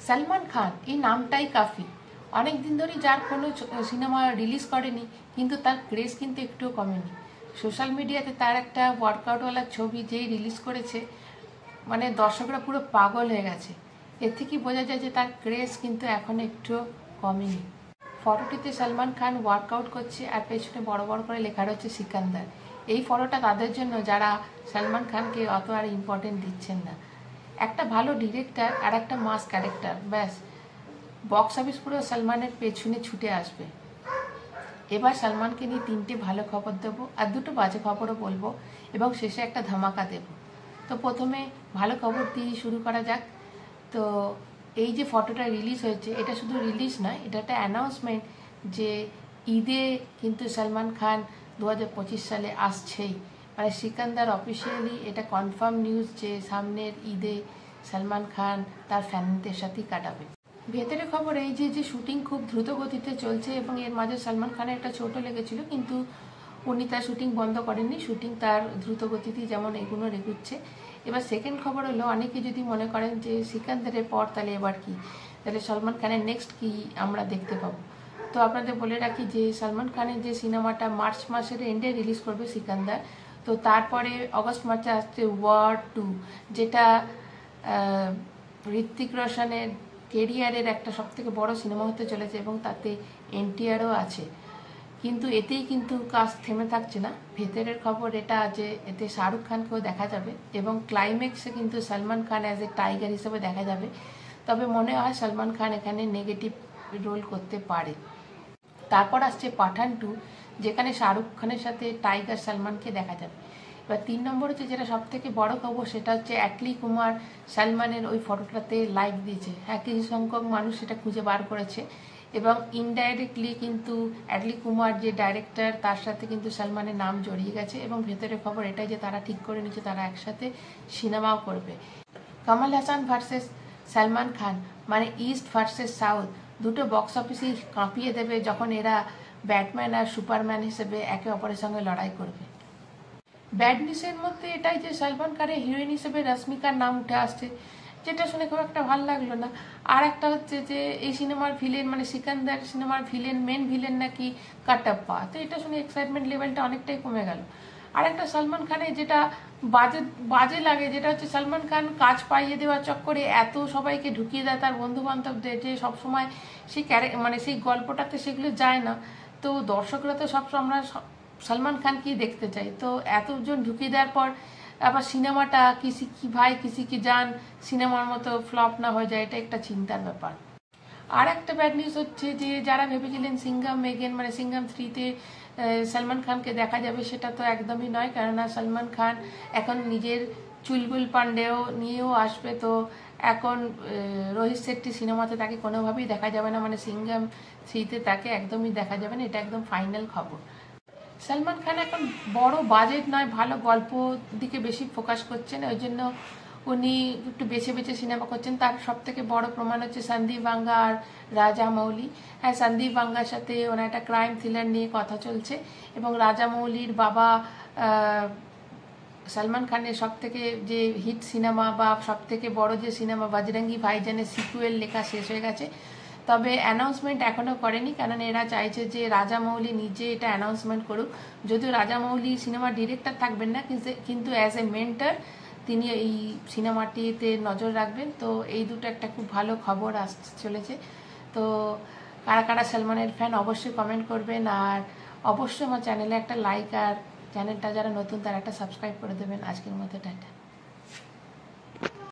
সালমান খান এই নামটাই কাফি। অনেক দিন ধরেই যার কোনো সিনেমা রিলিজ করেনি, কিন্তু তার ক্রেজ কিন্তু একটুও কমেনি। সোশ্যাল মিডিয়াতে তার একটা ওয়ার্কআউটওয়ালা ছবি যেই রিলিজ করেছে, মানে দর্শকরা পুরো পাগল হয়ে গেছে। এর থেকেই বোঝা যায় যে তার ক্রেজ কিন্তু এখন একটুও কমেনি। ফটোটিতে সালমান খান ওয়ার্কআউট করছে আর পেছনে বড় বড় করে লেখা রয়েছে সিকান্দার। এই ফটোটা তাদের জন্য যারা সালমান খানকে অত আর ইম্পর্টেন্ট দিচ্ছেন না। একটা ভালো ডিরেক্টর আর একটা মাস ক্যারেক্টার, ব্যাস বক্স অফিস পুরো সালমানের পেছনে ছুটে আসবে। এবার সালমানকে নিয়ে 3টে ভালো খবর দেবো আর 2টো বাজে খবরও বলবো এবং শেষে একটা ধামাকা দেব। তো প্রথমে ভালো খবর দিয়ে শুরু করা যাক। তো এই যে ফটোটা রিলিজ হয়েছে, এটা শুধু রিলিজ নয়, এটা একটা অ্যানাউন্সমেন্ট যে ঈদে কিন্তু সালমান খান 2025 সালে আসছেই। মানে সিকান্দার অফিসিয়ালি এটা কনফার্ম নিউজ যে সামনের ঈদে সালমান খান তার ফ্যানদের সাথেই কাটাবে। ভেতরে খবর এই যে শুটিং খুব দ্রুত গতিতে চলছে এবং এর মাঝে সালমান খানের একটা চোটও লেগেছিল, কিন্তু উনি তার শুটিং বন্ধ করেননি। শুটিং তার দ্রুত গতিতেই যেমন এগুচ্ছে। এবার সেকেন্ড খবর হলো, অনেকে যদি মনে করেন যে সিকান্দারের পর তাহলে এবার কি, তাহলে সালমান খানের নেক্সট কি আমরা দেখতে পাবো। তো আপনাদের বলে রাখি যে সালমান খানের যে সিনেমাটা মার্চ মাসের এন্ডে রিলিজ করবে সিকান্দার, তো তারপরে অগস্ট মাসে আসছে ওয়ার 2, যেটা ঋত্বিক রোশনের কেরিয়ারের একটা সবথেকে বড় সিনেমা হতে চলেছে এবং তাতে এনটিআরও আছে। কিন্তু এতেই কিন্তু কাজ থেমে থাকছে না। ভেতরের খবর এটা যে এতে শাহরুখ খানকেও দেখা যাবে এবং ক্লাইম্যাক্সে কিন্তু Salman Khan as a tiger হিসেবে দেখা যাবে। তবে মনে হয় সালমান খান এখানে নেগেটিভ রোল করতে পারে। তারপর আসছে পাঠান 2, যেখানে শাহরুখ খানের সাথে টাইগার সালমানকে দেখা যাবে। এবার 3 নম্বর হচ্ছে যেটা সব থেকে বড় খবর, সেটা হচ্ছে অ্যাটলি কুমার সালমানের ওই ফটোটাতে লাইক দিয়েছে। হ্যাঁ, কিছু সংখ্যক মানুষ সেটা খুঁজে বার করেছে এবং ইনডাইরেক্টলি কিন্তু অ্যাটলি কুমার যে ডাইরেক্টর, তার সাথে কিন্তু সালমানের নাম জড়িয়ে গেছে এবং ভেতরের খবর এটাই যে তারা ঠিক করে নিচ্ছে তারা একসাথে সিনেমাও করবে। কমল হাসান ভার্সেস সালমান খান, মানে ইস্ট ভার্সেস সাউথ, দুটো বক্স অফিসেই কাঁপিয়ে দেবে যখন এরা ব্যাটম্যান আর সুপারম্যান হিসেবে একে অপরের সঙ্গে লড়াই করবে। ব্যাড নিউজের মধ্যে এটাই যে সালমান খানের হিরোইন হিসেবে রশ্মিকার নাম উঠে আসছে, যেটা শুনে খুব একটা ভালো লাগলো না। আর একটা হচ্ছে যে এই সিনেমার ভিলেন, মানে সিকান্দার সিনেমার ভিলেন, মেন ভিলেন নাকি কাটাপ্পা, তো এটা শুনে এক্সাইটমেন্ট লেভেলটা অনেকটাই কমে গেল। আর একটা সালমান খানের যেটা বাজে লাগে, যেটা হচ্ছে সালমান খান কাজ পাইয়ে দেওয়ার চক্করে এত সবাইকে ঢুকিয়ে দেয় তার বন্ধু বান্ধবদের, যে সবসময় সেই মানে সেই গল্পটাতে সেগুলো যায় না। তো দর্শকরা তো আমরা সালমান খান কি দেখতে চাই, তো এতজন ঢুকিয়ে দেওয়ার পর আবার সিনেমাটা কিসি কি ভাই কিসি কি জান সিনেমার মতো ফ্লপ না হয়ে যায়, এটা একটা চিন্তার ব্যাপার। আর একটা ব্যাড নিউজ হচ্ছে যে যারা ভেবেছিলেন সিঙ্ঘাম এগেন, মানে সিঙ্ঘাম 3-তে সালমান খানকে দেখা যাবে, সেটা তো একদমই নয়। কেননা সালমান খান এখন নিজের চুলবুল পান্ডেও নিয়েও আসবে, তো এখন রোহিত শেট্টি সিনেমাতে তাকে কোনোভাবেই দেখা যাবে না, মানে সিঙ্ঘাম 3-তে তাকে একদমই দেখা যাবে না, এটা একদম ফাইনাল খবর। সালমান খান এখন বড় বাজেট নয়, ভালো গল্প দিকে বেশি ফোকাস করছেন, ওই জন্য উনি একটু বেছে বেছে সিনেমা করছেন। তার সব থেকে বড় প্রমাণ হচ্ছে সন্দীপ বাঙ্গা আর রাজামৌলি। হ্যাঁ, সন্দীপ বাঙ্গার সাথে ওনার একটা ক্রাইম থ্রিলার নিয়ে কথা চলছে এবং রাজামৌলির বাবা সালমান খানের সব থেকে যে হিট সিনেমা বা সব থেকে বড় যে সিনেমা বজরঙ্গি ভাইজানের সিকুয়েল লেখা শেষ হয়ে গেছে, তবে অ্যানাউন্সমেন্ট এখনও করেনি, কারণ এরা চাইছে যে রাজামৌলি নিজে এটা অ্যানাউন্সমেন্ট করুক। যদিও রাজামৌলি সিনেমার ডিরেক্টর থাকবেন না, কিন্তু অ্যাজ এ মেন্টর তিনি এই সিনেমাটিতে নজর রাখবেন। তো এই দুটো একটা খুব ভালো খবর আসতে চলেছে। তো কারা কারা সালমানের ফ্যান অবশ্যই কমেন্ট করবেন, আর অবশ্যই আমার চ্যানেলে একটা লাইক, আর চ্যানেলটা যারা নতুন তারা একটা সাবস্ক্রাইব করে দেবেন। আজকের মতো টাটা।